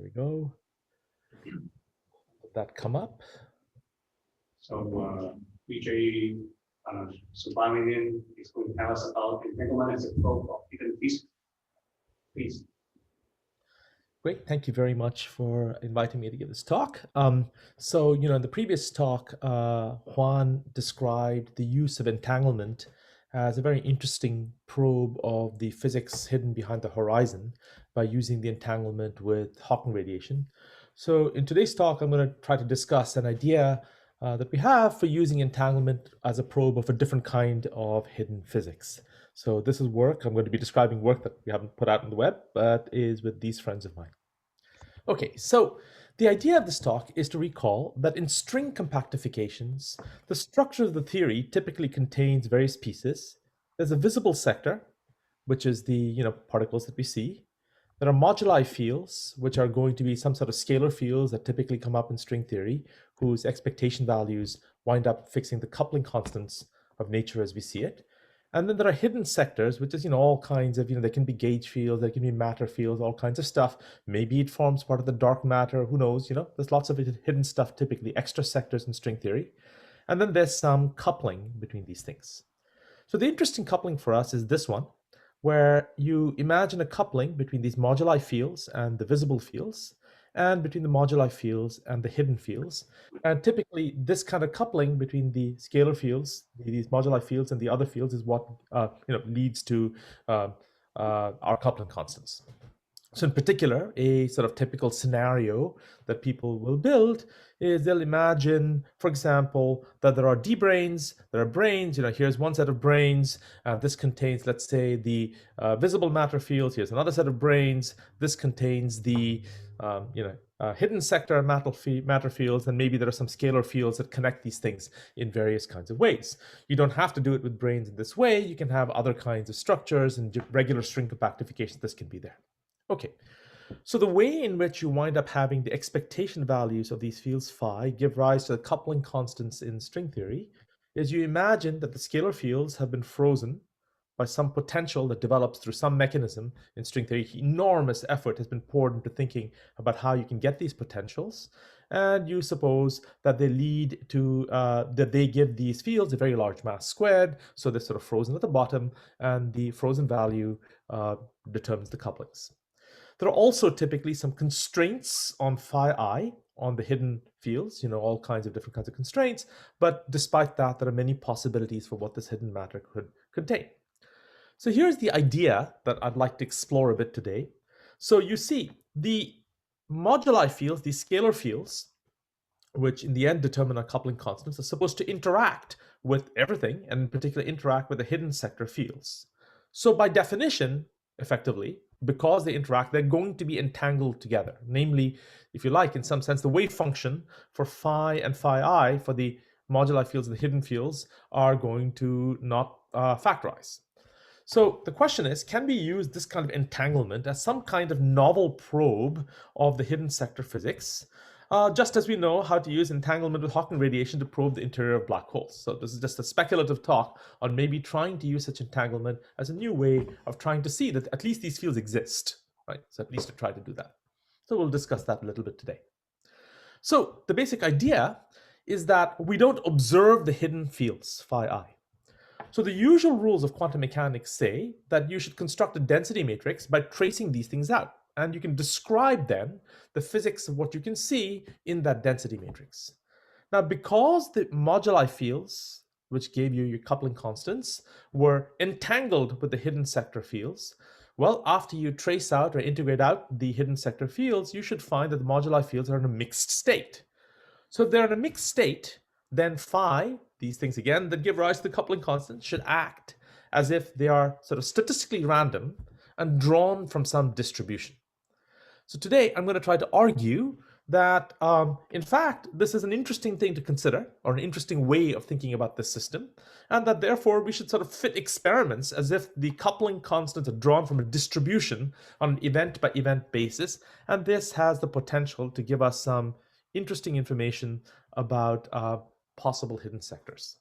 we go. Let that come up. So Vijay Subramanian is going to tell us about entanglement as a probe of hidden physics. Please. Great, thank you very much for inviting me to give this talk. So, in the previous talk, Juan described the use of entanglement as a very interesting probe of the physics hidden behind the horizon by using the entanglement with Hawking radiation. So in today's talk, I'm going to try to discuss an idea that we have for using entanglement as a probe of a different kind of hidden physics. So this is work. I'm going to be describing work that we haven't put out on the web, but is with these friends of mine. Okay, so the idea of this talk is to recall that in string compactifications, the structure of the theory typically contains various pieces. There's a visible sector, which is the particles that we see. There are moduli fields, which are going to be some sort of scalar fields that typically come up in string theory, whose expectation values wind up fixing the coupling constants of nature as we see it. And then there are hidden sectors, which is, all kinds of, they can be gauge fields, they can be matter fields, all kinds of stuff. Maybe it forms part of the dark matter, who knows, there's lots of hidden stuff, typically extra sectors in string theory. And then there's some coupling between these things. So the interesting coupling for us is this one, where you imagine a coupling between these moduli fields and the visible fields, and between the moduli fields and the hidden fields. And typically, this kind of coupling between the scalar fields, these moduli fields, and the other fields is what leads to our coupling constants. So in particular, a sort of typical scenario that people will build is they'll imagine, for example, that there are D branes, there are branes, here's one set of branes, this contains, let's say, the visible matter fields, here's another set of branes, this contains the, hidden sector matter fields, and maybe there are some scalar fields that connect these things in various kinds of ways. You don't have to do it with branes in this way, you can have other kinds of structures and regular string compactification, this can be there. Okay, so the way in which you wind up having the expectation values of these fields phi give rise to the coupling constants in string theory is you imagine that the scalar fields have been frozen by some potential that develops through some mechanism in string theory. Enormous effort has been poured into thinking about how you can get these potentials. And you suppose that they lead to, that they give these fields a very large mass squared. So they're sort of frozen at the bottom, and the frozen value determines the couplings. There are also typically some constraints on phi I on the hidden fields, all kinds of different kinds of constraints. But despite that, there are many possibilities for what this hidden matter could contain. So here's the idea that I'd like to explore a bit today. So you see, the moduli fields, these scalar fields, which in the end determine our coupling constants, are supposed to interact with everything, and in particular interact with the hidden sector fields. So by definition, effectively, because they interact, they're going to be entangled together. Namely, if you like, in some sense, the wave function for phi and phi I for the moduli fields and the hidden fields are going to not factorize. So the question is, can we use this kind of entanglement as some kind of novel probe of the hidden sector physics? Just as we know how to use entanglement with Hawking radiation to probe the interior of black holes. So this is just a speculative talk on maybe trying to use such entanglement as a new way of trying to see that at least these fields exist, right? So at least to try to do that. So we'll discuss that a little bit today. So the basic idea is that we don't observe the hidden fields, phi I. So the usual rules of quantum mechanics say that you should construct a density matrix by tracing these things out. And you can describe then the physics of what you can see in that density matrix. Now, because the moduli fields, which gave you your coupling constants, were entangled with the hidden sector fields, well, after you trace out or integrate out the hidden sector fields, you should find that the moduli fields are in a mixed state. So if they're in a mixed state, then phi, these things again that give rise to the coupling constant, should act as if they are sort of statistically random and drawn from some distribution. So today I'm going to try to argue that, in fact, this is an interesting thing to consider, or an interesting way of thinking about this system, and that therefore we should sort of fit experiments as if the coupling constants are drawn from a distribution on an event-by-event basis, and this has the potential to give us some interesting information about possible hidden sectors.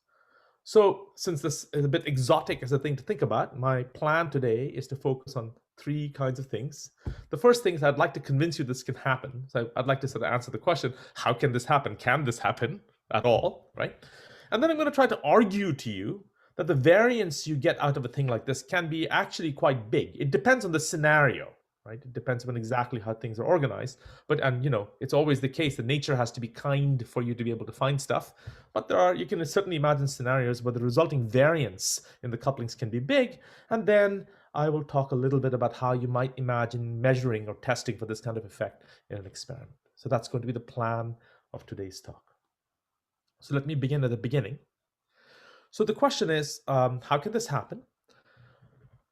So since this is a bit exotic as a thing to think about, my plan today is to focus on three kinds of things. The first thing is I'd like to convince you this can happen. So I'd like to sort of answer the question, how can this happen? Can this happen at all, right? And then I'm going to try to argue to you that the variance you get out of a thing like this can be actually quite big. It depends on the scenario, right? It depends on exactly how things are organized. But, and you know, it's always the case that nature has to be kind for you to be able to find stuff. But there are, you can certainly imagine scenarios where the resulting variance in the couplings can be big. And then I will talk a little bit about how you might imagine measuring or testing for this kind of effect in an experiment. So that's going to be the plan of today's talk. So let me begin at the beginning. So the question is, how can this happen?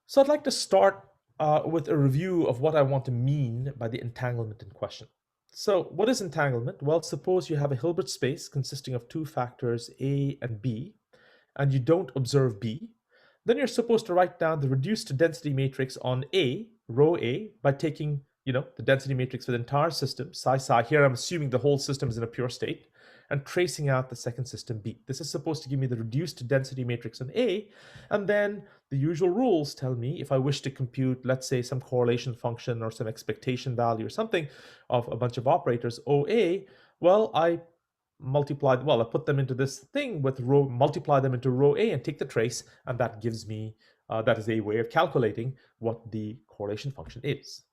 So I'd like to start with a review of what I want to mean by the entanglement in question. So what is entanglement? Well, suppose you have a Hilbert space consisting of two factors A and B, and you don't observe B. Then you're supposed to write down the reduced density matrix on A, row A, by taking, you know, the density matrix for the entire system, psi. Here I'm assuming the whole system is in a pure state, and tracing out the second system B. This is supposed to give me the reduced density matrix on A, and then the usual rules tell me if I wish to compute, let's say, some correlation function or some expectation value or something of a bunch of operators OA, well, I put them into this thing with row, multiply them into row A and take the trace, and that gives me, that is a way of calculating what the correlation function is.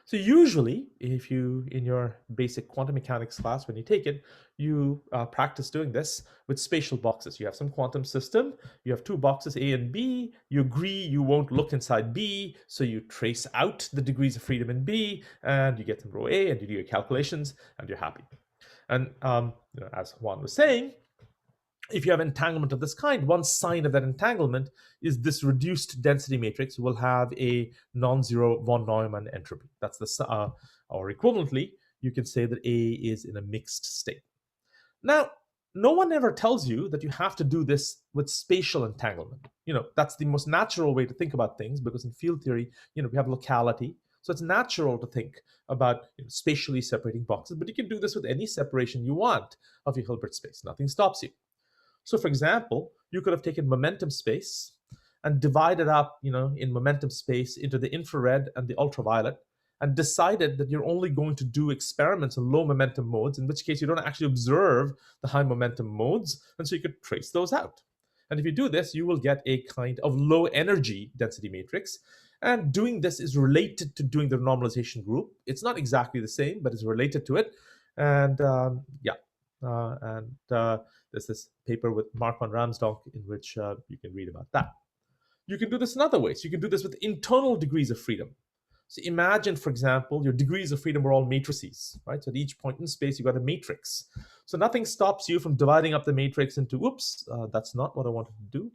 So usually, if you, in your basic quantum mechanics class, when you take it, you practice doing this with spatial boxes. You have some quantum system, you have two boxes, A and B, you agree you won't look inside B, so you trace out the degrees of freedom in B, and you get some row A, and you do your calculations, and you're happy. And you know, as Juan was saying, if you have entanglement of this kind, one sign of that entanglement is this reduced density matrix will have a non-zero von Neumann entropy. That's the, or equivalently, you can say that A is in a mixed state. Now, no one ever tells you that you have to do this with spatial entanglement. You know, that's the most natural way to think about things, because in field theory, you know, we have locality. So it's natural to think about, you know, spatially separating boxes, but you can do this with any separation you want of your Hilbert space. Nothing stops you. So for example, you could have taken momentum space and divided up, you know, in momentum space into the infrared and the ultraviolet, and decided that you're only going to do experiments in low momentum modes, in which case you don't actually observe the high momentum modes, and so you could trace those out. And if you do this, you will get a kind of low energy density matrix. And doing this is related to doing the normalization group. It's not exactly the same, but it's related to it. And there's this paper with Mark van Ramsdonk in which you can read about that. You can do this in other ways. You can do this with internal degrees of freedom. So imagine, for example, your degrees of freedom are all matrices, right? So at each point in space, you've got a matrix. So nothing stops you from dividing up the matrix into, oops, that's not what I wanted to do.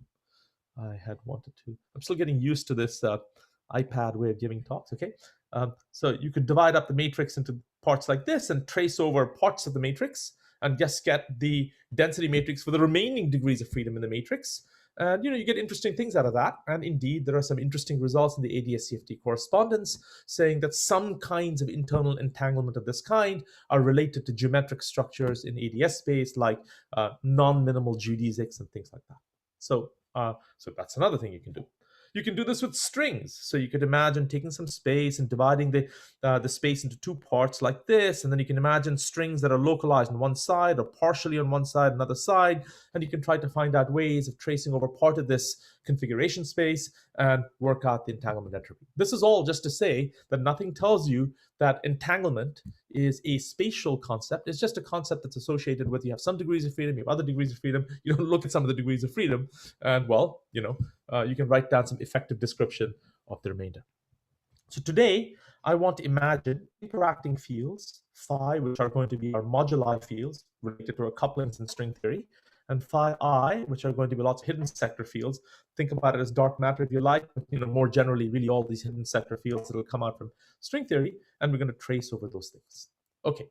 I had wanted to, I'm still getting used to this iPad way of giving talks, okay? So you could divide up the matrix into parts like this and trace over parts of the matrix and just get the density matrix for the remaining degrees of freedom in the matrix. And you know, you get interesting things out of that. And indeed, there are some interesting results in the ADS-CFT correspondence saying that some kinds of internal entanglement of this kind are related to geometric structures in ADS space, like non-minimal geodesics and things like that. So that's another thing you can do. You can do this with strings. So you could imagine taking some space and dividing the space into two parts like this. And then you can imagine strings that are localized on one side or partially on one side, another side. And you can try to find out ways of tracing over part of this configuration space and work out the entanglement entropy. This is all just to say that nothing tells you that entanglement is a spatial concept. It's just a concept that's associated with, you have some degrees of freedom, you have other degrees of freedom. You don't look at some of the degrees of freedom, and well, you know, you can write down some effective description of the remainder. So today, I want to imagine interacting fields, phi, which are going to be our moduli fields related to our couplings in string theory, and phi I, which are going to be lots of hidden sector fields. Think about it as dark matter if you like, but you know, more generally, really all these hidden sector fields that will come out from string theory, and we're going to trace over those things. Okay.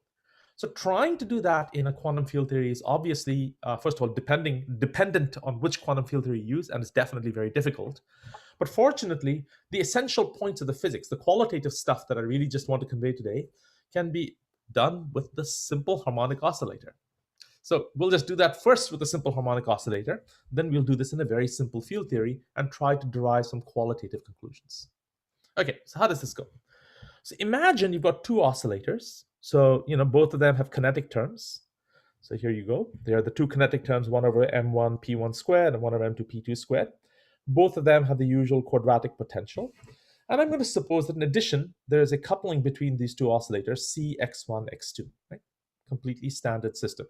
So trying to do that in a quantum field theory is obviously, first of all, dependent on which quantum field theory you use, and it's definitely very difficult. But fortunately, the essential points of the physics, the qualitative stuff that I really just want to convey today, can be done with the simple harmonic oscillator. So we'll just do that first with the simple harmonic oscillator. Then we'll do this in a very simple field theory and try to derive some qualitative conclusions. Okay, so how does this go? So imagine you've got two oscillators. So, both of them have kinetic terms. So here you go. They are the two kinetic terms, 1 over m1 p1 squared and 1 over m2 p2 squared. Both of them have the usual quadratic potential. And I'm going to suppose that in addition, there is a coupling between these two oscillators, C x1, x2, right? Completely standard system.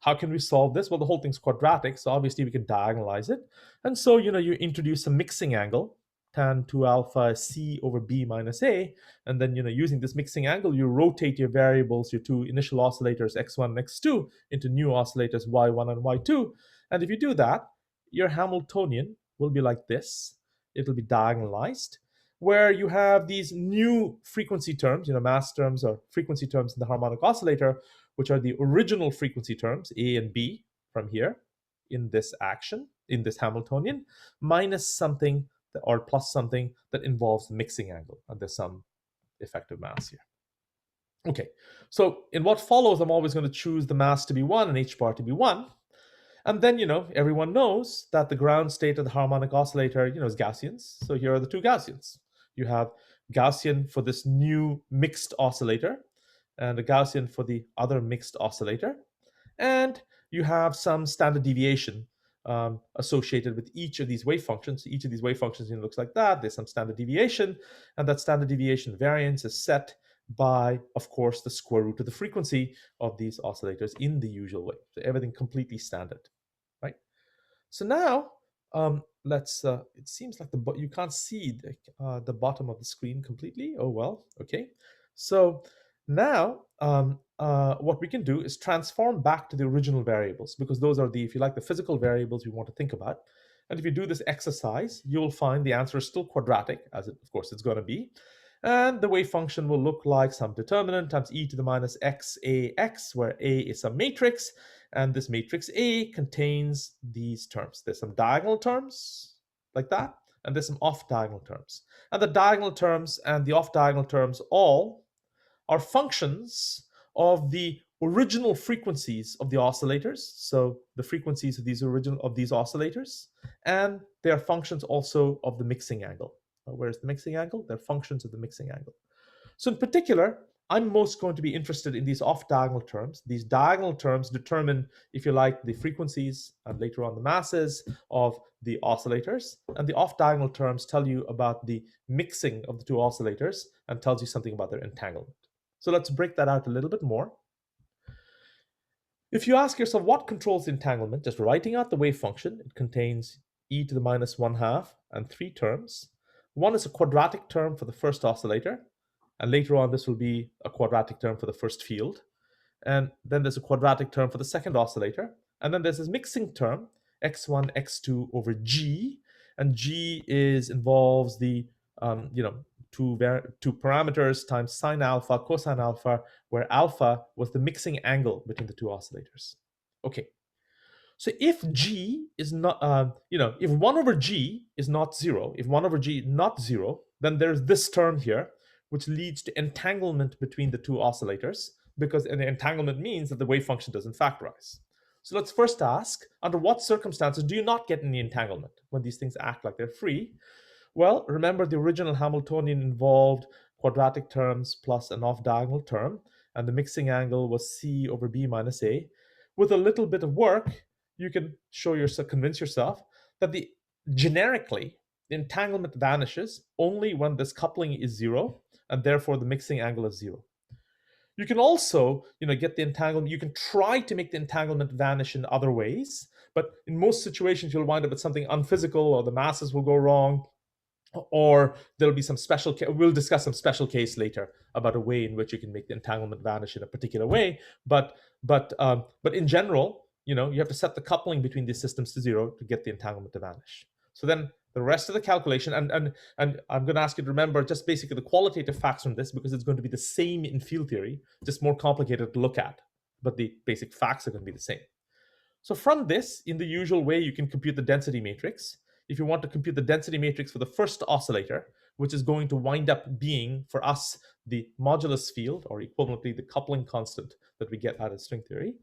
How can we solve this? Well, the whole thing's quadratic, so obviously we can diagonalize it. And so, you introduce a mixing angle, tan 2 alpha C over B minus A. And then, using this mixing angle, you rotate your variables, your two initial oscillators, x1 and x2, into new oscillators, y1 and y2. And if you do that, your Hamiltonian will be like this. It'll be diagonalized, where you have these new frequency terms, mass terms or frequency terms in the harmonic oscillator, which are the original frequency terms, A and B, from here in this action, in this Hamiltonian, minus something or plus something that involves the mixing angle, and there's some effective mass here. Okay, so in what follows, I'm always going to choose the mass to be 1 and h bar to be 1. And then, everyone knows that the ground state of the harmonic oscillator, is Gaussians. So here are the two Gaussians. You have Gaussian for this new mixed oscillator, and a Gaussian for the other mixed oscillator. And you have some standard deviation associated with each of these wave functions. Each of these wave functions looks like that. There's some standard deviation, and that standard deviation variance is set by, of course, the square root of the frequency of these oscillators in the usual way. So everything completely standard, right? So now let's. It seems like you can't see the bottom of the screen completely. Oh well, okay. So now what we can do is transform back to the original variables, because those are the, if you like, the physical variables we want to think about. And if you do this exercise, you'll find the answer is still quadratic, as it, of course, it's going to be. And the wave function will look like some determinant times e to the minus x a x, where a is some matrix, and this matrix A contains these terms. There's some diagonal terms like that, and there's some off-diagonal terms. And the diagonal terms and the off-diagonal terms all are functions of the original frequencies of the oscillators. So the frequencies of these oscillators, and they are functions also of the mixing angle. Where's the mixing angle? They're functions of the mixing angle. So in particular, I'm most going to be interested in these off-diagonal terms. These diagonal terms determine, if you like, the frequencies and later on the masses of the oscillators. And the off-diagonal terms tell you about the mixing of the two oscillators and tells you something about their entanglement. So let's break that out a little bit more. If you ask yourself what controls the entanglement, just writing out the wave function, it contains e to the minus 1/2 and 3 terms. One is a quadratic term for the first oscillator, and later on this will be a quadratic term for the first field. And then there's a quadratic term for the second oscillator. And then there's this mixing term, x1, x2 over g. And g involves the two parameters times sine alpha, cosine alpha, where alpha was the mixing angle between the two oscillators. Okay. So if g is not, if 1 over g is not 0, if 1 over g is not 0, then there's this term here, which leads to entanglement between the two oscillators, because an entanglement means that the wave function doesn't factorize. So let's first ask, under what circumstances do you not get any entanglement when these things act like they're free? Well, remember the original Hamiltonian involved quadratic terms plus an off-diagonal term, and the mixing angle was C over B minus A. With a little bit of work, you can convince yourself that generically, the entanglement vanishes only when this coupling is 0, and therefore the mixing angle is 0. You can also, get the entanglement. You can try to make the entanglement vanish in other ways, but in most situations, you'll wind up with something unphysical, or the masses will go wrong, or there'll be some special case. We'll discuss some special case later about a way in which you can make the entanglement vanish in a particular way. But in general, you have to set the coupling between these systems to 0 to get the entanglement to vanish. So then the rest of the calculation, and I'm going to ask you to remember just basically the qualitative facts from this, because it's going to be the same in field theory, just more complicated to look at, but the basic facts are going to be the same. So from this, in the usual way, you can compute the density matrix. If you want to compute the density matrix for the first oscillator, which is going to wind up being, for us, the modulus field, or equivalently the coupling constant that we get out of string theory,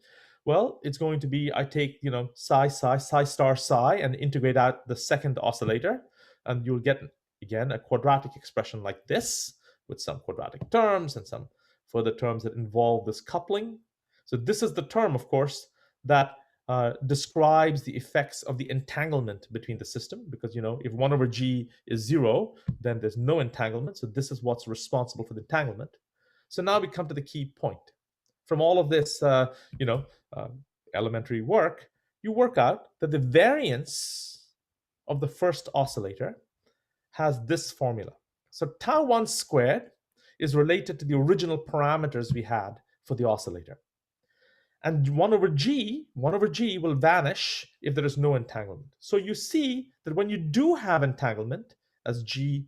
well, it's going to be, I take, psi star psi, and integrate out the second oscillator, and you'll get again, a quadratic expression like this with some quadratic terms and some further terms that involve this coupling. So this is the term, of course, that describes the effects of the entanglement between the system, because if 1 over g is 0, then there's no entanglement. So this is what's responsible for the entanglement. So now we come to the key point. From all of this, elementary work, you work out that the variance of the first oscillator has this formula. So tau 1 squared is related to the original parameters we had for the oscillator. And 1 over g will vanish if there is no entanglement. So you see that when you do have entanglement, as g,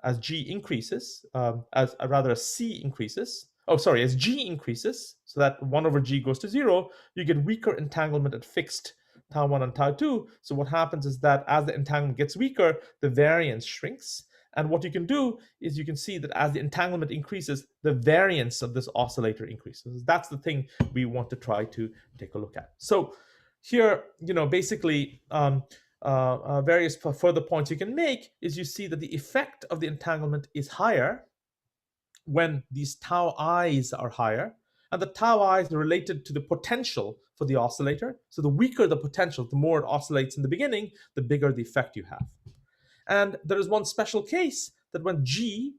as g increases, as c increases, as g increases, so that 1 over g goes to 0, you get weaker entanglement at fixed tau 1 and tau 2. So what happens is that as the entanglement gets weaker, the variance shrinks. And what you can do is you can see that as the entanglement increases, the variance of this oscillator increases. That's the thing we want to try to take a look at. So here, basically, various further points you can make is you see that the effect of the entanglement is higher when these tau i's are higher, and the tau i's are related to the potential for the oscillator. So the weaker the potential, the more it oscillates in the beginning, the bigger the effect you have. And there is one special case that when g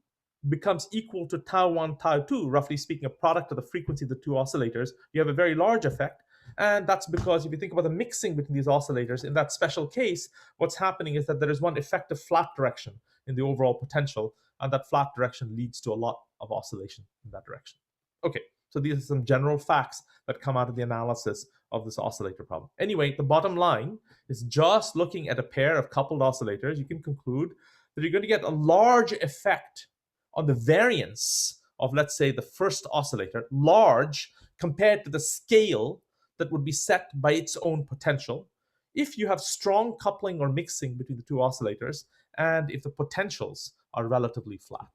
becomes equal to tau 1, tau 2, roughly speaking, a product of the frequency of the two oscillators, you have a very large effect. And that's because if you think about the mixing between these oscillators, in that special case, what's happening is that there is one effective flat direction in the overall potential, and that flat direction leads to a lot of oscillation in that direction. Okay, so these are some general facts that come out of the analysis of this oscillator problem. Anyway, the bottom line is just looking at a pair of coupled oscillators, you can conclude that you're going to get a large effect on the variance of, let's say, the first oscillator, large compared to the scale that would be set by its own potential, if you have strong coupling or mixing between the two oscillators, and if the potentials are relatively flat,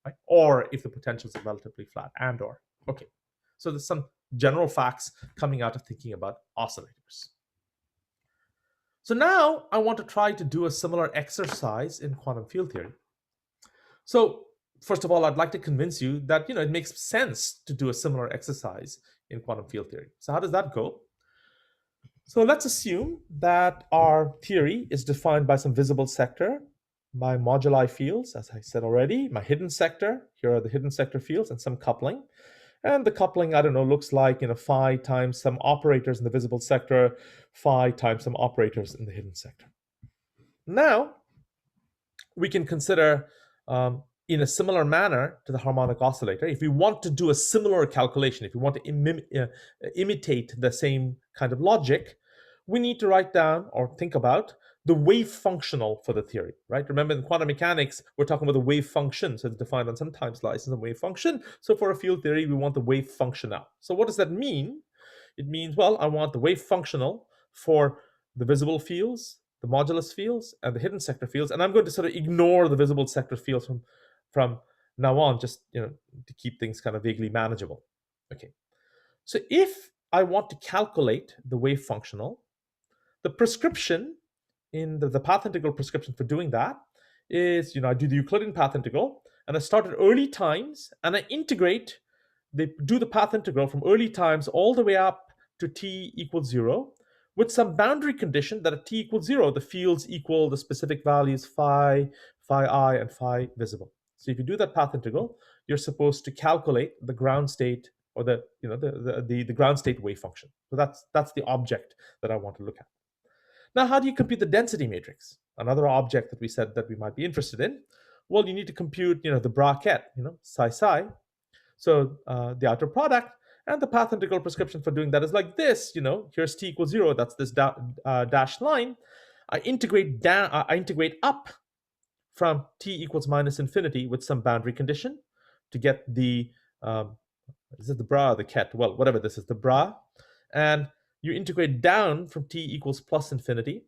right? Or if the potentials are relatively flat, and or. Okay, so there's some general facts coming out of thinking about oscillators. So now I want to try to do a similar exercise in quantum field theory. So first of all, I'd like to convince you that it makes sense to do a similar exercise in quantum field theory. So how does that go? So let's assume that our theory is defined by some visible sector, my moduli fields, as I said already, my hidden sector, here are the hidden sector fields, and some coupling. And the coupling, I don't know, looks like phi times some operators in the visible sector, phi times some operators in the hidden sector. Now, we can consider in a similar manner to the harmonic oscillator, if we want to do a similar calculation, if we want to imitate the same kind of logic, we need to write down or think about the wave functional for the theory, right? Remember, in quantum mechanics, we're talking about the wave function. So it's defined on some time slices of wave function. So for a field theory, we want the wave functional. So what does that mean? It means, well, I want the wave functional for the visible fields, the modulus fields, and the hidden sector fields. And I'm going to sort of ignore the visible sector fields from now on, just to keep things kind of vaguely manageable. Okay. So if I want to calculate the wave functional, the prescription in the path integral prescription for doing that is, I do the Euclidean path integral, and I start at early times, and I do the path integral from early times all the way up to t equals 0, with some boundary condition that at t equals 0, the fields equal the specific values phi I, and phi visible. So if you do that path integral, you're supposed to calculate the ground state, or the ground state wave function. So that's the object that I want to look at. Now, how do you compute the density matrix? Another object that we said that we might be interested in. Well, you need to compute, the bracket, psi. So the outer product, and the path integral prescription for doing that is like this. Here's t equals 0. That's this dashed line. I integrate up from t equals minus infinity with some boundary condition to get the is it the bra or the ket? Well, whatever this is, the bra, and you integrate down from t equals plus infinity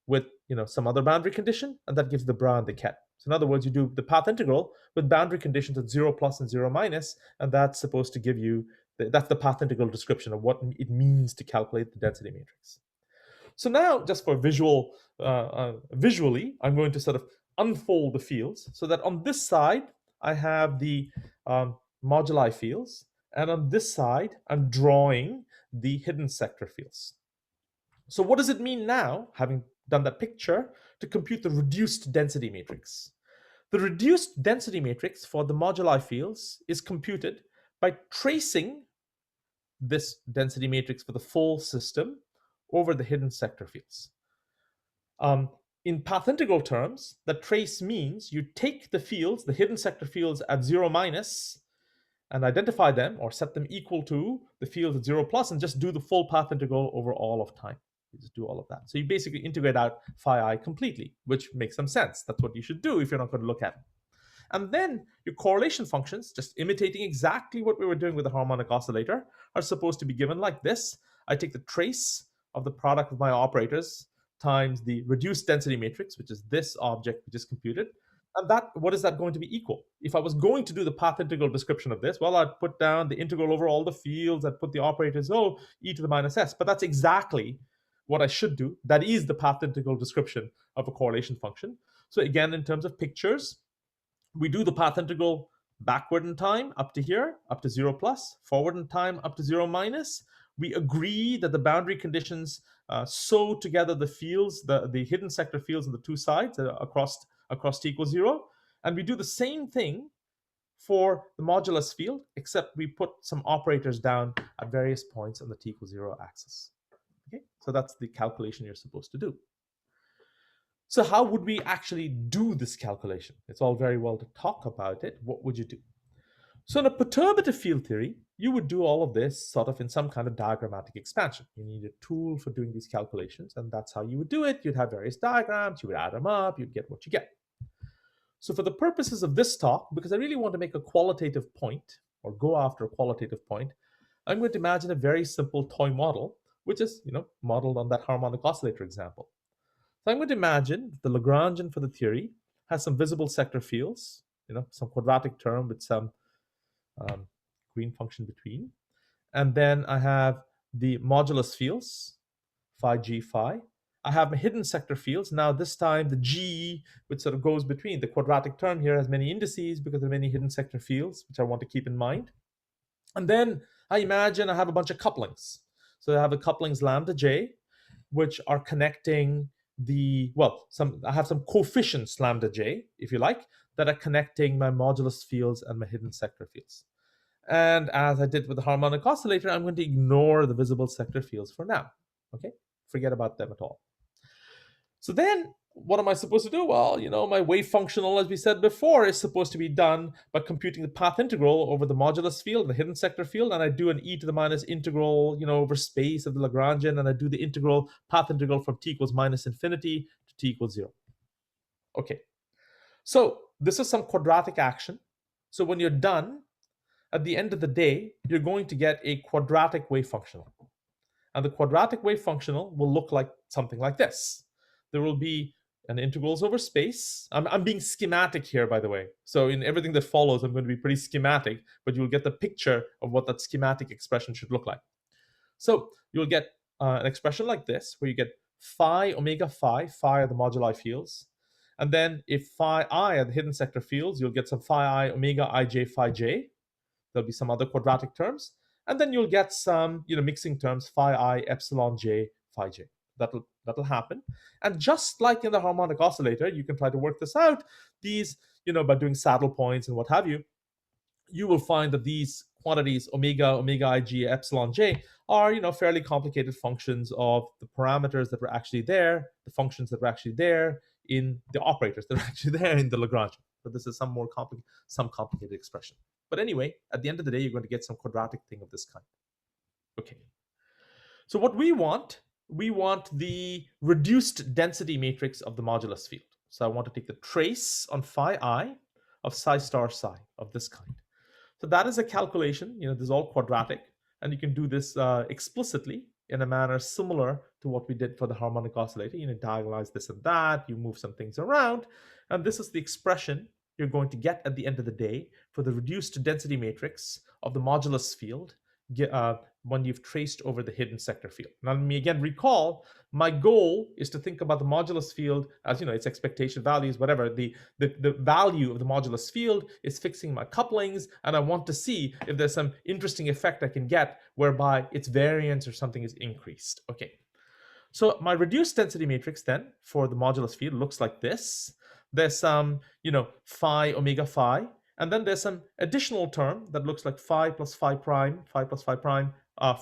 with some other boundary condition, and that gives the bra and the ket. So in other words, you do the path integral with boundary conditions at 0 plus and 0 minus, and that's supposed to give you that's the path integral description of what it means to calculate the density matrix. So now, just for visually, I'm going to sort of unfold the fields so that on this side I have the moduli fields, and on this side I'm drawing the hidden sector fields. So what does it mean now, having done that picture, to compute the reduced density matrix? The reduced density matrix for the moduli fields is computed by tracing this density matrix for the full system over the hidden sector fields. In path integral terms, the trace means you take the fields, the hidden sector fields at 0 minus, and identify them or set them equal to the fields at 0 plus, and just do the full path integral over all of time. You just do all of that. So you basically integrate out phi I completely, which makes some sense. That's what you should do if you're not going to look at it. And then your correlation functions, just imitating exactly what we were doing with the harmonic oscillator, are supposed to be given like this. I take the trace of the product of my operators times the reduced density matrix, which is this object we just computed. And that, what is that going to be equal? If I was going to do the path integral description of this, well, I'd put down the integral over all the fields, I'd put the operators, e to the minus s. But that's exactly what I should do. That is the path integral description of a correlation function. So again, in terms of pictures, we do the path integral backward in time up to here, up to 0 plus, forward in time up to 0 minus. We agree that the boundary conditions sew together the fields, the hidden sector fields on the two sides across t equals 0. And we do the same thing for the modulus field, except we put some operators down at various points on the t equals 0 axis. Okay, so that's the calculation you're supposed to do. So how would we actually do this calculation? It's all very well to talk about it. What would you do? So in a perturbative field theory, you would do all of this sort of in some kind of diagrammatic expansion. You need a tool for doing these calculations, and that's how you would do it. You'd have various diagrams, you would add them up, you'd get what you get. So for the purposes of this talk, because I really want to make a qualitative point, or go after a qualitative point, I'm going to imagine a very simple toy model, which is, modeled on that harmonic oscillator example. So I'm going to imagine the Lagrangian for the theory has some visible sector fields, some quadratic term with some green function between. And then I have the modulus fields, phi g phi. I have my hidden sector fields. Now this time the g, which sort of goes between, the quadratic term here has many indices because there are many hidden sector fields, which I want to keep in mind. And then I imagine I have a bunch of couplings. So I have the couplings lambda j, which are connecting I have some coefficients lambda j, if you like, that are connecting my modulus fields and my hidden sector fields. And as I did with the harmonic oscillator, I'm going to ignore the visible sector fields for now. Okay, forget about them at all. So then what am I supposed to do? Well, my wave functional, as we said before, is supposed to be done by computing the path integral over the modulus field and the hidden sector field, and I do an e to the minus integral, over space of the Lagrangian, and I do the path integral from t equals minus infinity to t equals 0. Okay, so this is some quadratic action. So when you're done, at the end of the day, you're going to get a quadratic wave functional. And the quadratic wave functional will look like something like this. There will be an integrals over space. I'm being schematic here, by the way. So in everything that follows, I'm going to be pretty schematic, but you'll get the picture of what that schematic expression should look like. So you'll get an expression like this, where you get phi omega phi are the moduli fields. And then if phi I are the hidden sector fields, you'll get some phi I omega ij phi j. There'll be some other quadratic terms. And then you'll get some, mixing terms, phi I epsilon j phi j. That'll happen. And just like in the harmonic oscillator, you can try to work this out. These, by doing saddle points and what have you, you will find that these quantities, omega ig, epsilon j, are, fairly complicated functions of the parameters that were actually there, the functions that were actually there in the operators that are actually there in the Lagrangian. But this is some complicated expression. But anyway, at the end of the day, you're going to get some quadratic thing of this kind. Okay. So what we want the reduced density matrix of the modulus field. So I want to take the trace on phi I of psi star psi of this kind. So that is a calculation. This is all quadratic, and you can do this explicitly in a manner similar to what we did for the harmonic oscillator. Diagonalize this and that, you move some things around, and this is the expression you're going to get at the end of the day for the reduced density matrix of the modulus field when you've traced over the hidden sector field. Now, let me again recall, my goal is to think about the modulus field as, its expectation values, whatever. The value of the modulus field is fixing my couplings, and I want to see if there's some interesting effect I can get whereby its variance or something is increased. Okay. So my reduced density matrix then for the modulus field looks like this. There's some, phi omega phi, and then there's some additional term that looks like phi plus phi prime, phi plus phi prime.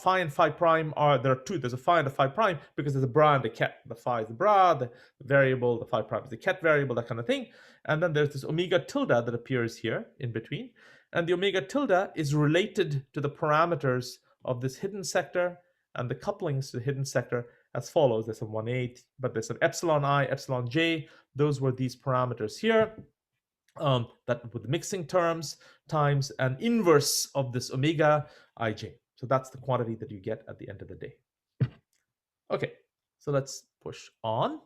Phi and phi prime there are two. There's a phi and a phi prime because there's a bra and a ket. The phi is the bra, the variable, the phi prime is the ket variable, that kind of thing. And then there's this omega tilde that appears here in between. And the omega tilde is related to the parameters of this hidden sector and the couplings to the hidden sector as follows. There's a 1/8, but there's an epsilon I, epsilon j. Those were these parameters here. That with the mixing terms times an inverse of this omega ij. So that's the quantity that you get at the end of the day. Okay, so let's push on.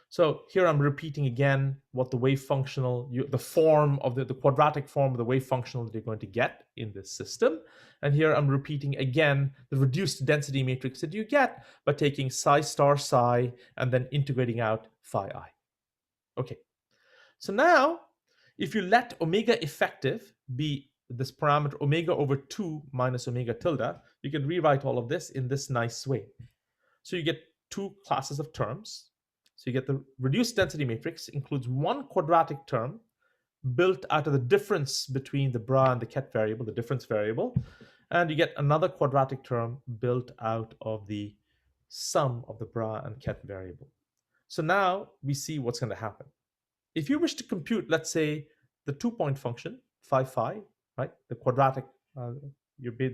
So here I'm repeating again what the wave functional, the form of the quadratic form of the wave functional that you're going to get in this system. And here I'm repeating again the reduced density matrix that you get by taking psi star psi and then integrating out phi I. Okay, so now if you let omega effective be this parameter omega over 2 minus omega tilde, you can rewrite all of this in this nice way. So you get two classes of terms. So you get the reduced density matrix includes one quadratic term built out of the difference between the bra and the ket variable, the difference variable. And you get another quadratic term built out of the sum of the bra and ket variable. So now we see what's going to happen. If you wish to compute, let's say, the 2-point function, phi phi, right? The quadratic,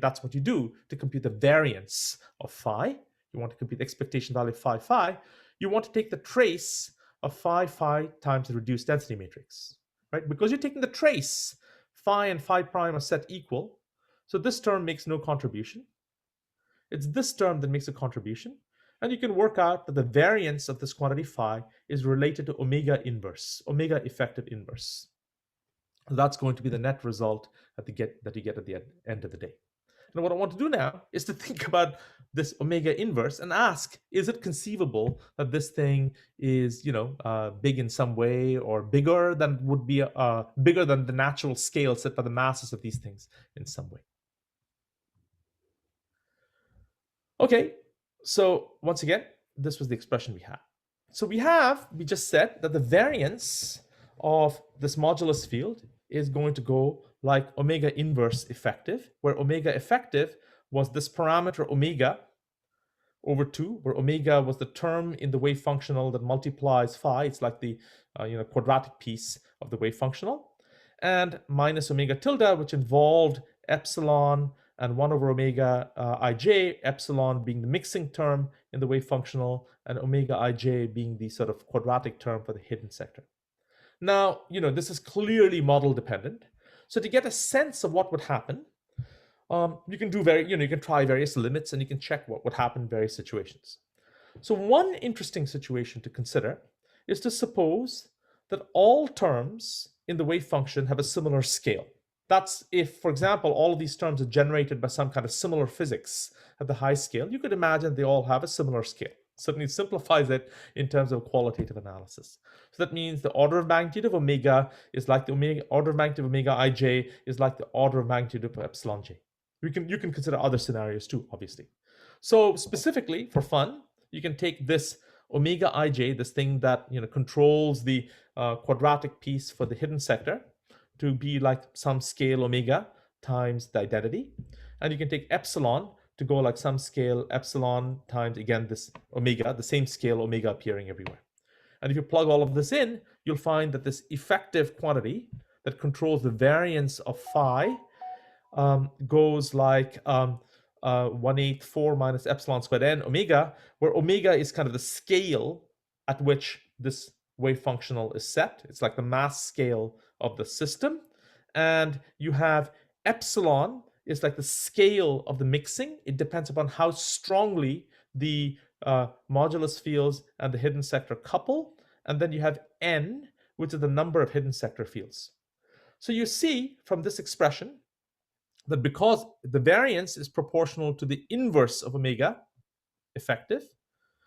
that's what you do to compute the variance of phi. You want to compute the expectation value of phi phi. You want to take the trace of phi phi times the reduced density matrix, right? Because you're taking the trace, phi and phi prime are set equal. So this term makes no contribution. It's this term that makes a contribution. And you can work out that the variance of this quantity phi is related to omega inverse, omega effective inverse. So that's going to be the net result that you get at the end of the day. And what I want to do now is to think about this omega inverse and ask, is it conceivable that this thing is, big in some way, or bigger than would be bigger than the natural scale set by the masses of these things in some way? Okay, so once again, this was the expression we had. So we just said that the variance of this modulus field is going to go like omega inverse effective, where omega effective was this parameter omega over 2, where omega was the term in the wave functional that multiplies phi. It's like the quadratic piece of the wave functional, and minus omega tilde, which involved epsilon and 1 over omega ij, epsilon being the mixing term in the wave functional, and omega ij being the sort of quadratic term for the hidden sector. Now, this is clearly model dependent. So to get a sense of what would happen, you can you can try various limits and you can check what would happen in various situations. So one interesting situation to consider is to suppose that all terms in the wave function have a similar scale. That's if, for example, all of these terms are generated by some kind of similar physics at the high scale. You could imagine they all have a similar scale. Certainly simplifies it in terms of qualitative analysis. So that means the order of magnitude of omega is like the order of magnitude of omega ij is like the order of magnitude of epsilon j. You can consider other scenarios too, obviously. So specifically for fun, you can take this omega ij, this thing that controls the quadratic piece for the hidden sector, to be like some scale omega times the identity, and you can take epsilon to go like some scale epsilon times, again, this omega, the same scale omega appearing everywhere. And if you plug all of this in, you'll find that this effective quantity that controls the variance of phi goes like 1/8 4 minus epsilon squared n omega, where omega is kind of the scale at which this wave functional is set. It's like the mass scale of the system. And you have epsilon is like the scale of the mixing. It depends upon how strongly the modulus fields and the hidden sector couple. And then you have n, which is the number of hidden sector fields. So you see from this expression that because the variance is proportional to the inverse of omega effective,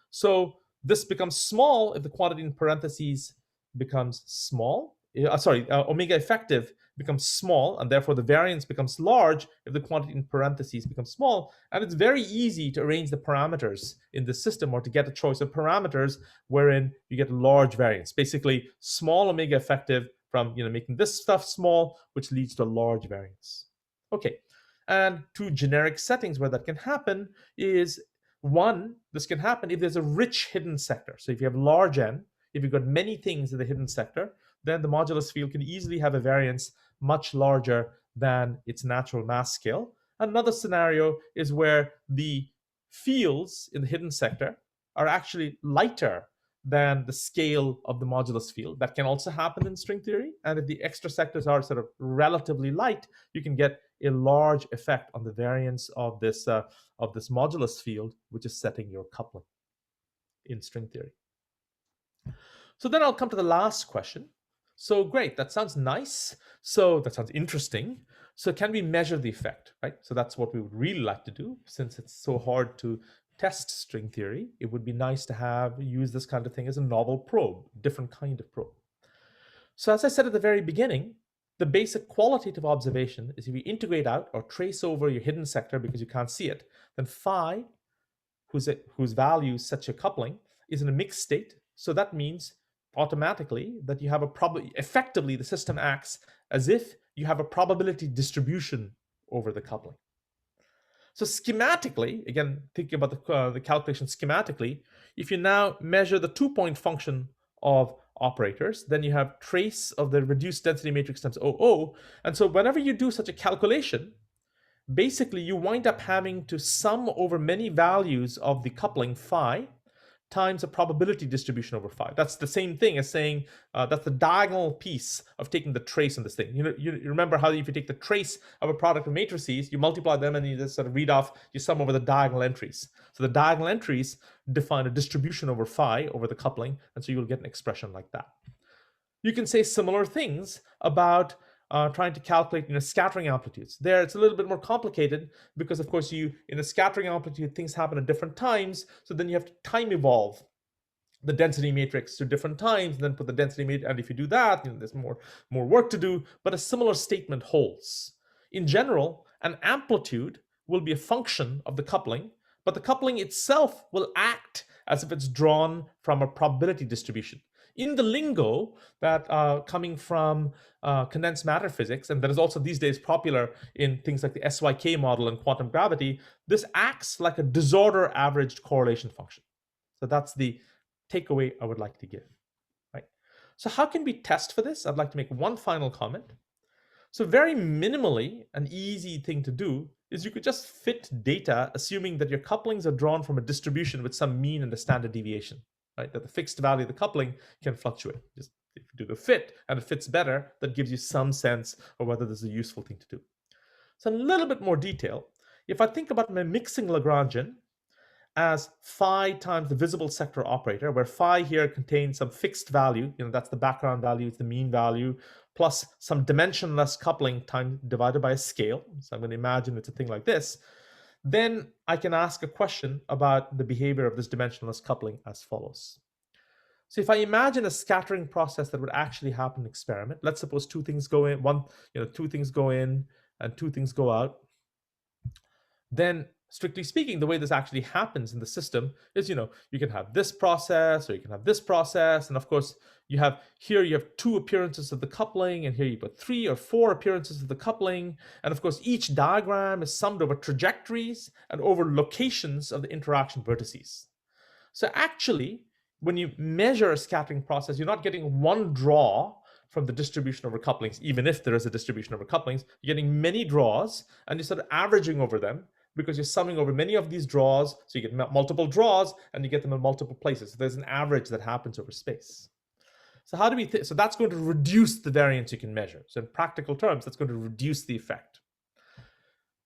so this becomes small if the quantity in parentheses becomes small. Omega effective becomes small, and therefore the variance becomes large if the quantity in parentheses becomes small. And it's very easy to arrange the parameters in the system, or to get a choice of parameters wherein you get a large variance. Basically, small omega effective from making this stuff small, which leads to a large variance. Okay, and two generic settings where that can happen is, one, this can happen if there's a rich hidden sector. So if you have large n, if you've got many things in the hidden sector, then the modulus field can easily have a variance much larger than its natural mass scale. Another scenario is where the fields in the hidden sector are actually lighter than the scale of the modulus field. That can also happen in string theory. And if the extra sectors are sort of relatively light, you can get a large effect on the variance of this modulus field, which is setting your coupling in string theory. So then I'll come to the last question. So great, that sounds nice. So that sounds interesting. So can we measure the effect, right? So that's what we would really like to do. Since it's so hard to test string theory, it would be nice to use this kind of thing as a novel probe, different kind of probe. So as I said at the very beginning, the basic qualitative observation is if you integrate out or trace over your hidden sector because you can't see it, then phi, whose value is such a coupling, is in a mixed state. So that means automatically that you have effectively the system acts as if you have a probability distribution over the coupling. So schematically, again, thinking about the calculation schematically, if you now measure the 2-point function of operators, then you have trace of the reduced density matrix times OO. And so whenever you do such a calculation, basically you wind up having to sum over many values of the coupling phi times a probability distribution over phi. That's the same thing as saying that's the diagonal piece of taking the trace on this thing. You remember how if you take the trace of a product of matrices, you multiply them and you just sort of read off, you sum over the diagonal entries. So the diagonal entries define a distribution over phi over the coupling, and so you'll get an expression like that. You can say similar things about trying to calculate scattering amplitudes. There, it's a little bit more complicated because, of course, in a scattering amplitude, things happen at different times. So then you have to time evolve the density matrix to different times, and then put the density matrix. And if you do that, there's more work to do. But a similar statement holds. In general, an amplitude will be a function of the coupling, but the coupling itself will act as if it's drawn from a probability distribution. In the lingo that coming from condensed matter physics, and that is also these days popular in things like the SYK model and quantum gravity, this acts like a disorder averaged correlation function. So that's the takeaway I would like to give. Right? So how can we test for this? I'd like to make one final comment. So very minimally, an easy thing to do is you could just fit data, assuming that your couplings are drawn from a distribution with some mean and a standard deviation. Right, that the fixed value of the coupling can fluctuate. Just if you do the fit and it fits better, that gives you some sense of whether this is a useful thing to do. So a little bit more detail. If I think about my mixing Lagrangian as phi times the visible sector operator, where phi here contains some fixed value, that's the background value, it's the mean value, plus some dimensionless coupling time divided by a scale. So I'm going to imagine it's a thing like this. Then I can ask a question about the behavior of this dimensionless coupling as follows. So if I imagine a scattering process that would actually happen in experiment, let's suppose two things go in, two things go in and two things go out. Then strictly speaking, the way this actually happens in the system is, you can have this process or you can have this process. And of course, you have 2 appearances of the coupling, and here you put 3 or 4 appearances of the coupling. And of course, each diagram is summed over trajectories and over locations of the interaction vertices. So actually, when you measure a scattering process, you're not getting one draw from the distribution over couplings, even if there is a distribution over couplings. You're getting many draws, and you're sort of averaging over them, because you're summing over many of these draws. So you get multiple draws and you get them in multiple places. So there's an average that happens over space. So how do we so that's going to reduce the variance you can measure. So in practical terms, that's going to reduce the effect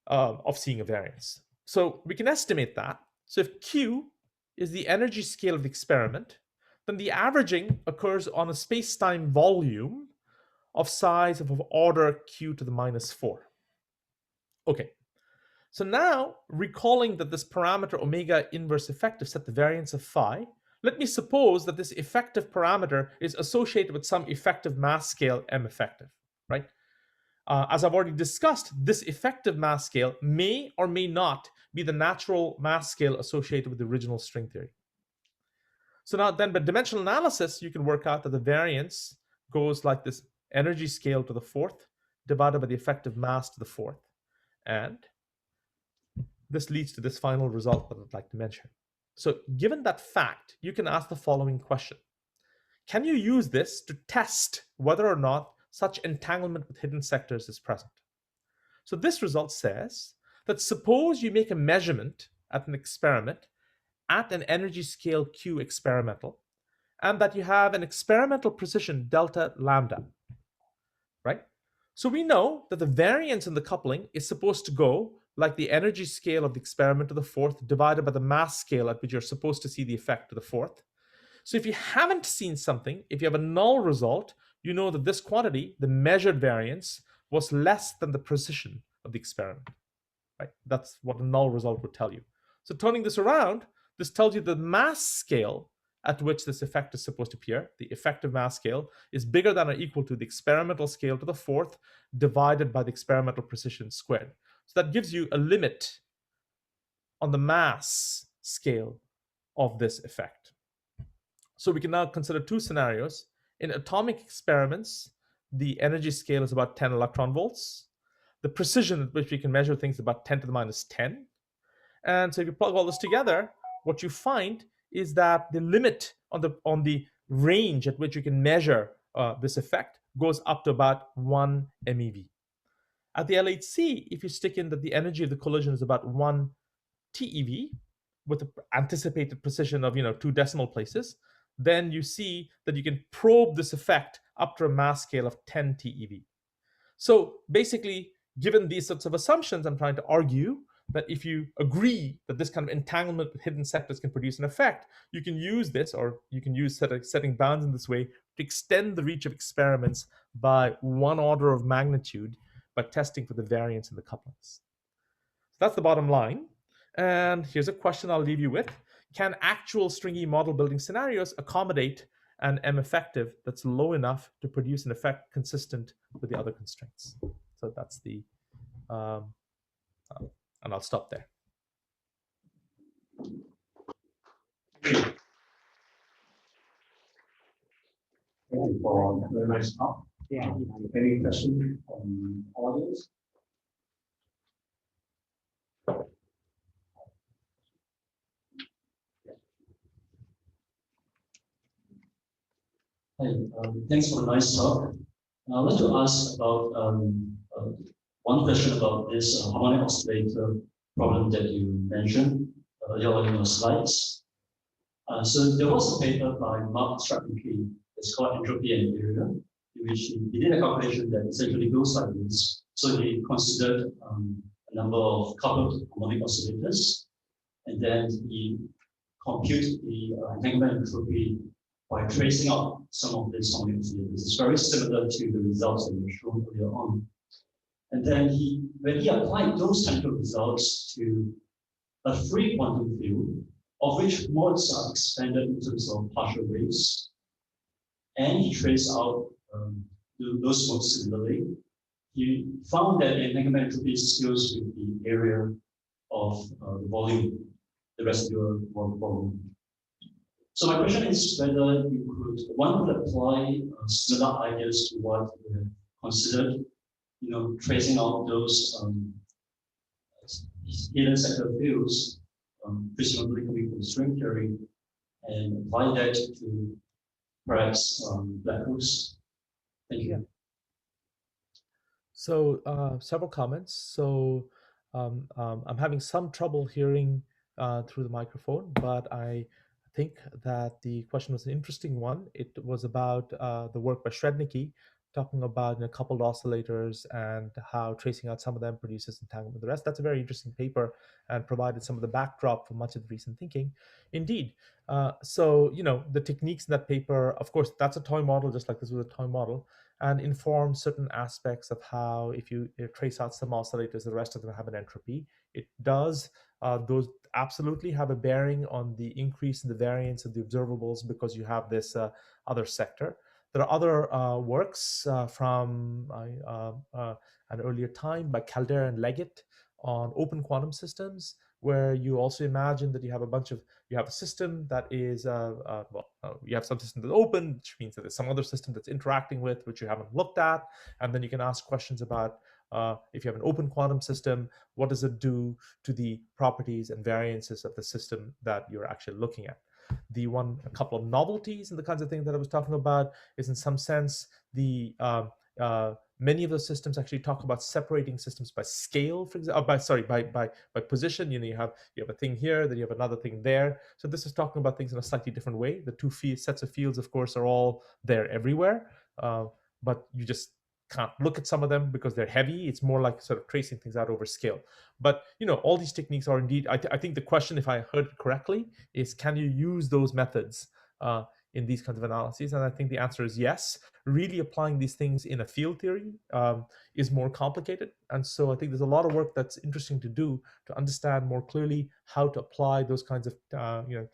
of seeing a variance. So we can estimate that. So if Q is the energy scale of the experiment, then the averaging occurs on a space-time volume of size of order Q to the -4. Okay, so now recalling that this parameter omega inverse effective set the variance of phi, let me suppose that this effective parameter is associated with some effective mass scale m effective, right? As I've already discussed, this effective mass scale may or may not be the natural mass scale associated with the original string theory. So now then, by dimensional analysis, you can work out that the variance goes like this: energy scale to the fourth divided by the effective mass to the fourth. And this leads to this final result that I'd like to mention. So given that fact, you can ask the following question. Can you use this to test whether or not such entanglement with hidden sectors is present? So this result says that suppose you make a measurement at an experiment at an energy scale Q experimental, and that you have an experimental precision delta lambda, right? So we know that the variance in the coupling is supposed to go like the energy scale of the experiment to the fourth divided by the mass scale at which you're supposed to see the effect to the fourth. So if you haven't seen something, if you have a null result, you know that this quantity, the measured variance, was less than the precision of the experiment, right? That's what a null result would tell you. So turning this around, this tells you the mass scale at which this effect is supposed to appear, the effective mass scale, is bigger than or equal to the experimental scale to the fourth divided by the experimental precision squared. So that gives you a limit on the mass scale of this effect. So we can now consider two scenarios. In atomic experiments, the energy scale is about 10 electron volts. The precision at which we can measure things is about 10 to the minus 10. And so if you plug all this together, what you find is that the limit on the range at which you can measure this effect goes up to about 1 MeV. At the LHC, if you stick in that the energy of the collision is about 1 TeV with an anticipated precision of 2 decimal places, then you see that you can probe this effect up to a mass scale of 10 TeV. So basically, given these sorts of assumptions, I'm trying to argue that if you agree that this kind of entanglement with hidden sectors can produce an effect, you can use this, or you can use setting bounds in this way to extend the reach of experiments by 1 order of magnitude by testing for the variance in the couplings. So that's the bottom line. And here's a question I'll leave you with. Can actual stringy model building scenarios accommodate an M effective that's low enough to produce an effect consistent with the other constraints? So that's the, and I'll stop there. Thank you for a very nice talk. Yeah. Any questions from audience? Hi, thanks for the nice talk. I'd like to ask about one question about this harmonic oscillator problem that you mentioned earlier on in your slides. So there was a paper by Mark Straczynski. It's called Entropy and Area, in which he did a calculation that essentially goes like this. So he considered a number of coupled harmonic oscillators, and then he computed the entanglement entropy by tracing out some of these harmonic oscillators. It's very similar to the results that were shown earlier on. And then when he applied those technical results to a free quantum field, of which modes are expanded in terms of partial waves, and he traced out those modes similarly, he found that the entanglement entropy scales with the area of the volume, the residual volume. So my question is whether one could apply similar ideas to what we have considered, tracing out those hidden sector fields, presumably coming from string theory, and apply that to perhaps black holes. Thank you. Yeah. So several comments. So I'm having some trouble hearing through the microphone, but I think that the question was an interesting one. It was about the work by Srednicki, talking about coupled oscillators and how tracing out some of them produces entanglement with the rest. That's a very interesting paper and provided some of the backdrop for much of the recent thinking. Indeed. So the techniques in that paper, of course, that's a toy model, just like this was a toy model. and inform certain aspects of how, if you trace out some oscillators, the rest of them have an entropy. It does, those absolutely have a bearing on the increase in the variance of the observables because you have this other sector. There are other works from an earlier time by Caldera and Leggett on open quantum systems, where you also imagine that you have a system that is you have some system that's open, which means that there's some other system that's interacting with, which you haven't looked at, and then you can ask questions about if you have an open quantum system, what does it do to the properties and variances of the system that you're actually looking at. A couple of novelties and the kinds of things that I was talking about is, in some sense, many of those systems actually talk about separating systems by scale, for example, by position. You have a thing here, then you have another thing there. So this is talking about things in a slightly different way. The two sets of fields, of course, are all there everywhere, but you just can't look at some of them because they're heavy. It's more like sort of tracing things out over scale. But all these techniques are indeed. I think the question, if I heard it correctly, is can you use those methods in these kinds of analyses? And I think the answer is yes. Really applying these things in a field theory is more complicated. And so I think there's a lot of work that's interesting to do to understand more clearly how to apply those kinds of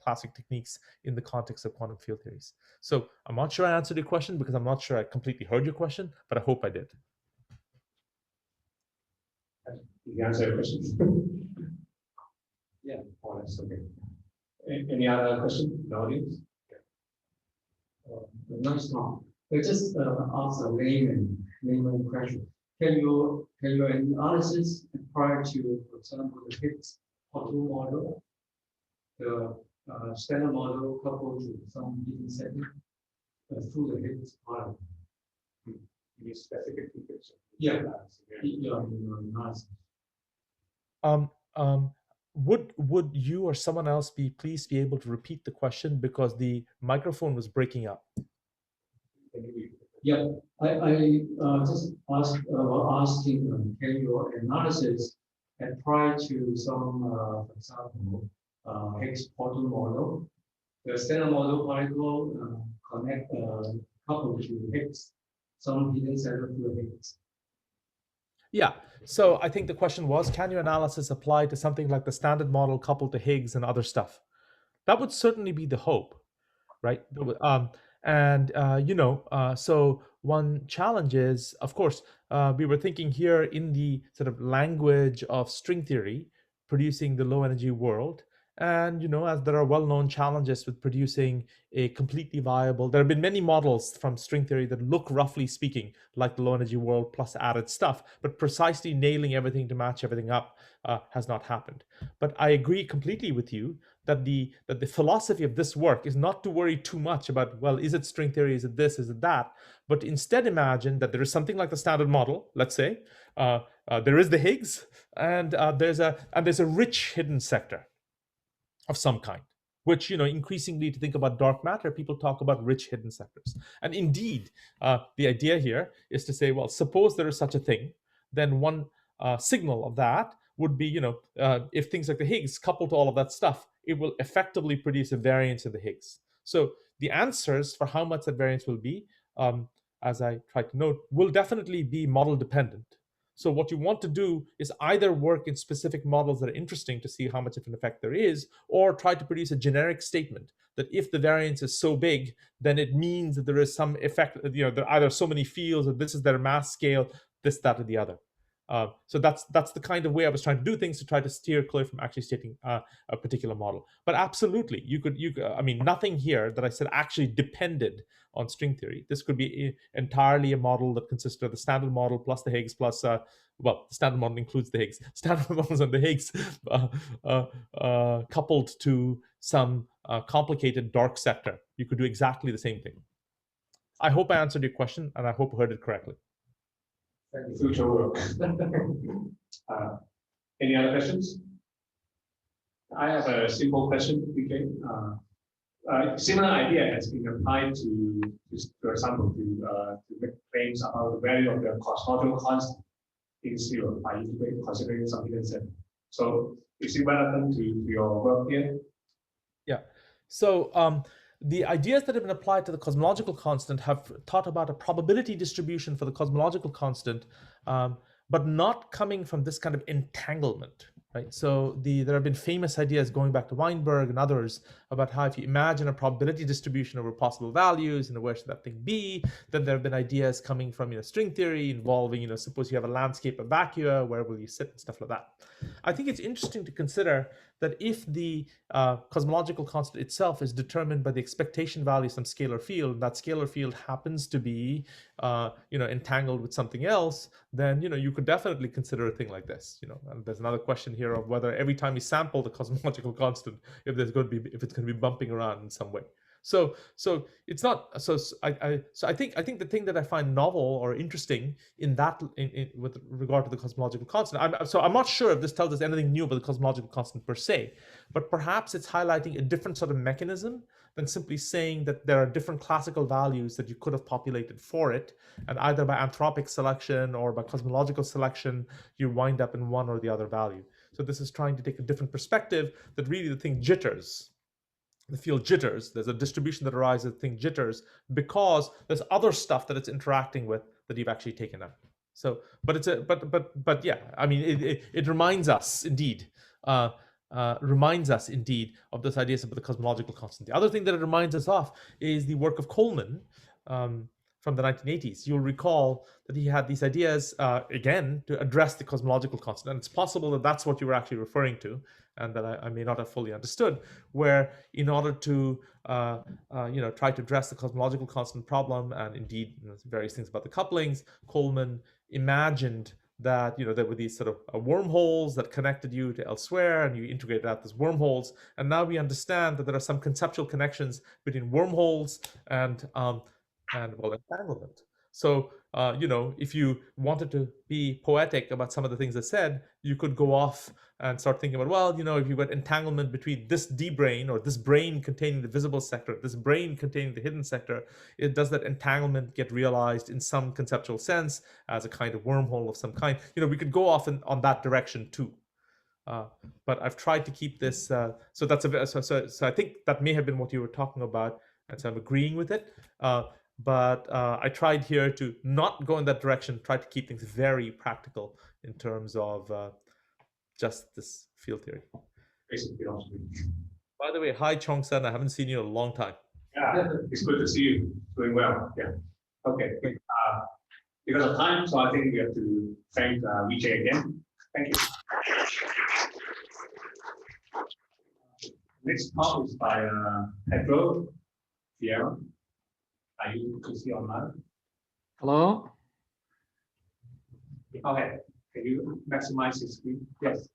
classic techniques in the context of quantum field theories. So I'm not sure I answered your question because I'm not sure I completely heard your question, but I hope I did. Did you answer your question? Yeah, that's okay. Any other question in the audience? Nice talk. I just ask a layman question. Can your analysis apply to, for example, the Higgs quantum model, the standard model coupled to some hidden setting through the Higgs model? Any specific features? Yeah. Would you or someone else please be able to repeat the question, because the microphone was breaking up? Yeah, I just asking, can your analysis apply to some, for example, Higgs quantum model, the standard model particle connect coupled to Higgs, some hidden center to Higgs? Yeah. So I think the question was, can your analysis apply to something like the standard model coupled to Higgs and other stuff? That would certainly be the hope, right? So one challenge is, of course, we were thinking here in the sort of language of string theory, producing the low energy world. And, as there are well-known challenges with producing a completely viable, there have been many models from string theory that look, roughly speaking, like the low energy world plus added stuff, but precisely nailing everything to match everything up has not happened. But I agree completely with you that the philosophy of this work is not to worry too much about, well, is it string theory, is it this, is it that, but instead imagine that there is something like the standard model, let's say, there is the Higgs, and there's a rich hidden sector of some kind, which, increasingly, to think about dark matter, people talk about rich hidden sectors. And indeed, the idea here is to say, well, suppose there is such a thing, then one signal of that would be, if things like the Higgs couple to all of that stuff, it will effectively produce a variance in the Higgs. So the answers for how much that variance will be, as I tried to note, will definitely be model dependent. So what you want to do is either work in specific models that are interesting to see how much of an effect there is, or try to produce a generic statement that if the variance is so big, then it means that there is some effect, there are either so many fields, or this is their mass scale, this, that, or the other. So that's the kind of way I was trying to do things, to try to steer clear from actually stating a particular model. But absolutely, you could nothing here that I said actually depended on string theory. This could be entirely a model that consisted of the standard model plus the Higgs plus the standard model includes the Higgs. Standard models and the Higgs coupled to some complicated dark sector. You could do exactly the same thing. I hope I answered your question, and I hope I heard it correctly. Future work. Any other questions? I have a simple question, Vijay. Similar idea has been applied to for example, to make claims about the value of the cosmological constant in zero by considering some hidden set. So is it relevant to your work here? Yeah. So the ideas that have been applied to the cosmological constant have thought about a probability distribution for the cosmological constant, but not coming from this kind of entanglement, right? So there have been famous ideas going back to Weinberg and others about how if you imagine a probability distribution over possible values, where should that thing be? Then there have been ideas coming from string theory involving, suppose you have a landscape of vacua, where will you sit and stuff like that. I think it's interesting to consider that if the cosmological constant itself is determined by the expectation value of some scalar field, and that scalar field happens to be entangled with something else, then you could definitely consider a thing like this. And there's another question here of whether every time you sample the cosmological constant, if it's going to be bumping around in some way. So it's not so. I think the thing that I find novel or interesting in that with regard to the cosmological constant. I'm not sure if this tells us anything new about the cosmological constant per se, but perhaps it's highlighting a different sort of mechanism than simply saying that there are different classical values that you could have populated for it, and either by anthropic selection or by cosmological selection, you wind up in one or the other value. So this is trying to take a different perspective that really the thing jitters. The field jitters. There's a distribution that arises, the thing jitters, because there's other stuff that it's interacting with that you've actually taken out. So, but yeah, I mean, it reminds us indeed. Reminds us indeed of this idea about the cosmological constant. The other thing that it reminds us of is the work of Coleman from the 1980s. You'll recall that he had these ideas, again, to address the cosmological constant. And it's possible that that's what you were actually referring to, and that I may not have fully understood, where in order to try to address the cosmological constant problem, and indeed various things about the couplings, Coleman imagined that there were these sort of wormholes that connected you to elsewhere, and you integrated out those wormholes. And now we understand that there are some conceptual connections between wormholes and entanglement. So if you wanted to be poetic about some of the things I said, you could go off and start thinking about, well, if you've got entanglement between this D brain, or this brain containing the visible sector, this brain containing the hidden sector, does that entanglement get realized in some conceptual sense as a kind of wormhole of some kind? We could go off on that direction too. But I've tried to keep this. So I think that may have been what you were talking about, and so I'm agreeing with it. But I tried here to not go in that direction, try to keep things very practical in terms of just this field theory. Basic philosophy. By the way, hi Chong-san, I haven't seen you in a long time. Yeah, it's good to see you. Doing well. Yeah. Okay. Because of time, so I think we have to thank Vijay again. Thank you. Next talk is by Pedro Vieira. Are you to see online? Hello? Okay. Can you maximize the screen? Yes.